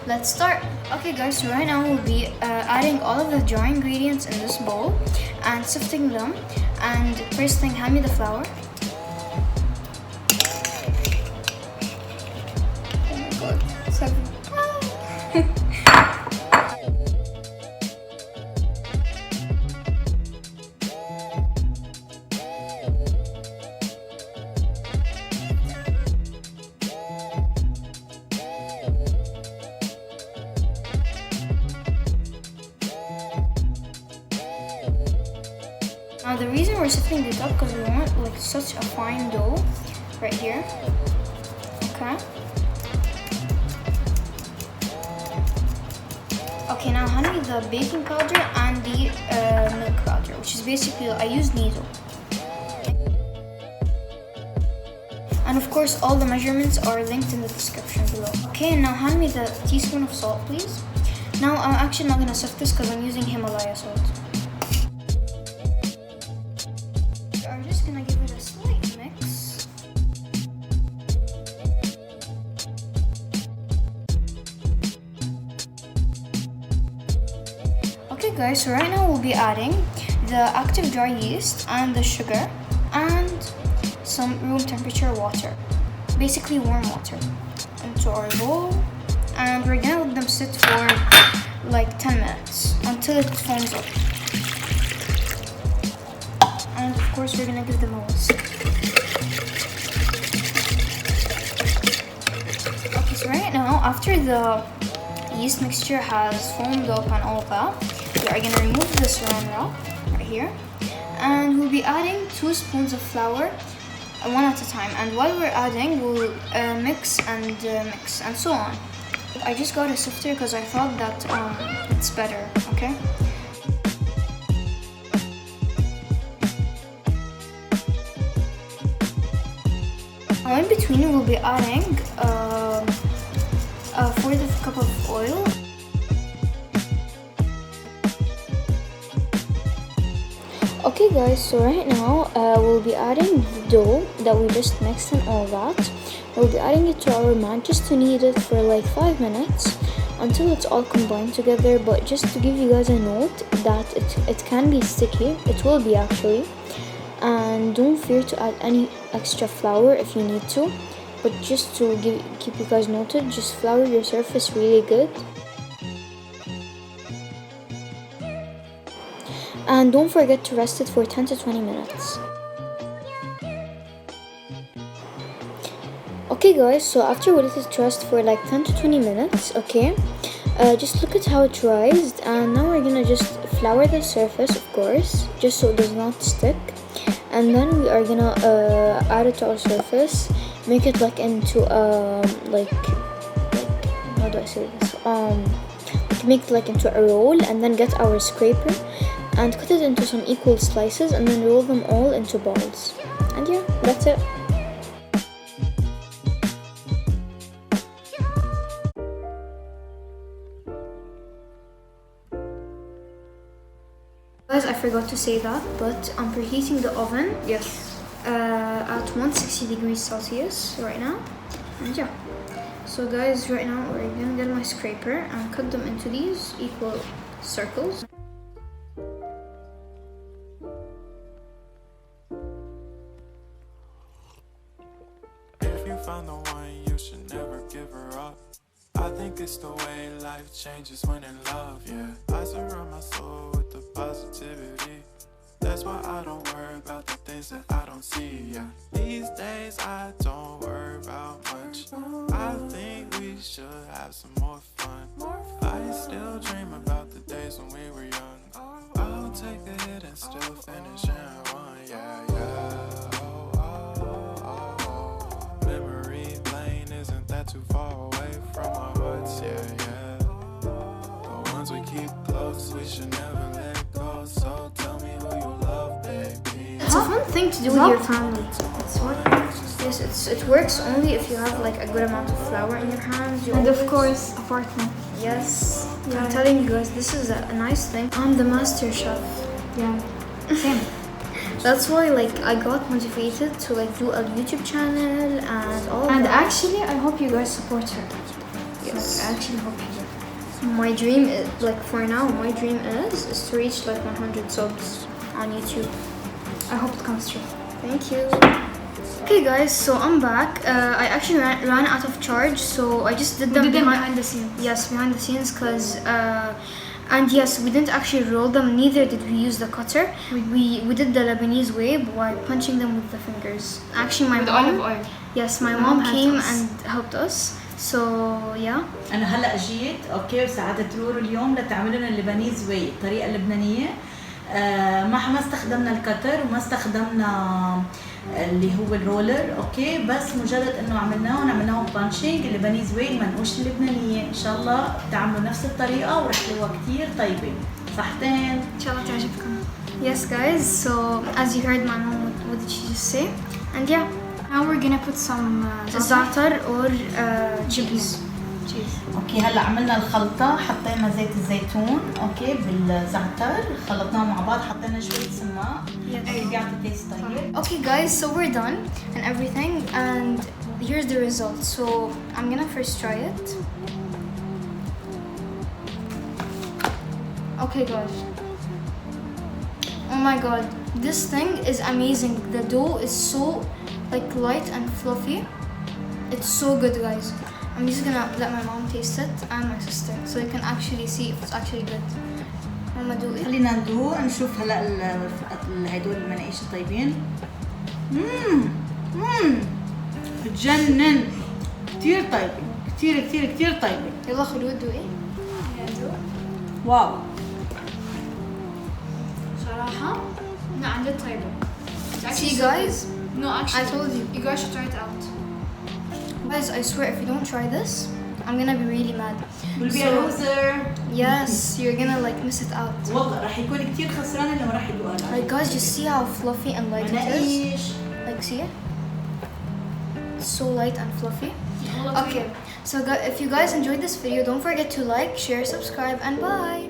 let's start. Okay guys, so right now we'll be adding all of the dry ingredients in this bowl and sifting them. And first thing, hand me the flour. Oh my god, it's heavy. Now the reason we're sifting this up because we want like such a fine dough right here. Okay. Okay, now hand me the baking powder and the milk powder, which is basically, I use Nido. And of course all the measurements are linked in the description below. Okay, now hand me the teaspoon of salt please. Now I'm actually not gonna sift this because I'm using Himalaya salt. I'm just gonna give it a slight mix. Okay guys, so right now we'll be adding the active dry yeast and the sugar and some room temperature water, basically warm water, into our bowl, and we're gonna let them sit for like 10 minutes until it foams up. And of course we're gonna give them a whisk. Okay, so right now after the yeast mixture has foamed up and all that, we are gonna remove the saran wrap right here, and we'll be adding 2 spoons of flour, one at a time. And while we're adding, we'll mix and so on. I just got a sifter because I thought that it's better. Okay. Now in between we'll be adding a 1/4 cup of oil. Okay guys, so right now we'll be adding the dough that we just mixed and all that. We'll be adding it to our mat just to knead it for like 5 minutes until it's all combined together. But just to give you guys a note that it can be sticky, it will be actually. And don't fear to add any extra flour if you need to, but just to keep you guys noted, just flour your surface really good. And don't forget to rest it for 10 to 20 minutes. Okay guys, so after we let it rest for like 10 to 20 minutes, okay, just look at how it rised. And now we're gonna just flour the surface, of course, just so it does not stick. And then we are gonna add it to our surface, make it like into like how do I say this? Make it like into a roll, and then get our scraper and cut it into some equal slices, and then roll them all into balls. And yeah, that's it. Guys, I forgot to say that, but I'm preheating the oven, yes, at 160 degrees Celsius right now. And yeah, so guys, right now we're gonna get my scraper and cut them into these equal circles. Found the one, you should never give her up. I think it's the way life changes when in love, yeah. I surround my soul with the positivity. That's why I don't worry about the things that I don't see, yeah. These days I don't worry about much. I think we should have some more fun. I still dream about the days when we were young. I'll take a hit and still finish and run, yeah, yeah. Too far away from our hearts, yeah, yeah. The ones we keep close, we should never let go. So tell me who you love, baby. It's a fun thing to do with your family. It's what? Yes, it works only if you have like a good amount of flour in your hands. And of course, a partner. Yes. Yeah. I'm telling you guys, this is a nice thing. I'm the master chef. Yeah. Same. That's why like I got motivated to like do a YouTube channel and all of And that. actually, I hope you guys support her. Yes. Like, I actually hope you do. My dream is, like for now, my dream is to reach like 100 subs on YouTube. I hope it comes true. Thank you. Okay guys, so I'm back. I actually ran out of charge, so I just did them behind the scenes. Yes, behind the scenes, cause and yes, we didn't actually roll them. Neither did we use the cutter. We did the Lebanese way by punching them with the fingers. Actually, my With mom. olive oil. Yes, my My mom mom helped came us. and helped us. So yeah. انا هلا جيت اوكي وساعدت رورو اليوم لتعمل لنا اللبنيز واي الطريقه اللبنانيه. ما استخدمنا الكتر وما استخدمنا اللي هو الرولر اوكي، بس مجرد انه عملناهم بانشينج اللبنيز واي المنقوش اللبنانيه. ان شاء الله تعملوا نفس الطريقه ورح تلاقوها كثير طيبه. صحتين إن شاء الله تعجبكم. Yes, guys. So as you heard my mom, what did she just say? And yeah, Now we're gonna put some za'atar or cheese. cheese. اوكي. هلا عملنا الخلطه، حطينا زيت الزيتون اوكي بالزعتر، خلطناهم مع بعض، حطينا شويه سماق اوكي بيعطي تيست طيب. Okay, guys. So we're done and everything, and here's the result. So I'm gonna first try it. Okay, guys. Oh my god, this thing is amazing. The dough is so like light and fluffy. It's so good, guys. I'm just gonna let my mom taste it and my sister so they can actually see if it's actually good. Mama, do it. خلينا ندوق نشوف هلا هدول المناقيش الطيبين. بتجنن، كثير طيبه، كثير طيبه. يلا خلود دوقي. واو. صراحة لا عن جد طيبة. See, guys. No, actually. I told you. You guys should try it out. Guys, I swear if you don't try this, I'm gonna be really mad. will be a So- loser. Yes, you're gonna like miss it out. والله راح يكون كثير خسران اللي ما راح يدوقها. Like guys, just see how fluffy and light it is. مناقيش. Like see it? It's so light and fluffy. Okay, so if you guys enjoyed this video, don't forget to like, share, subscribe, and bye.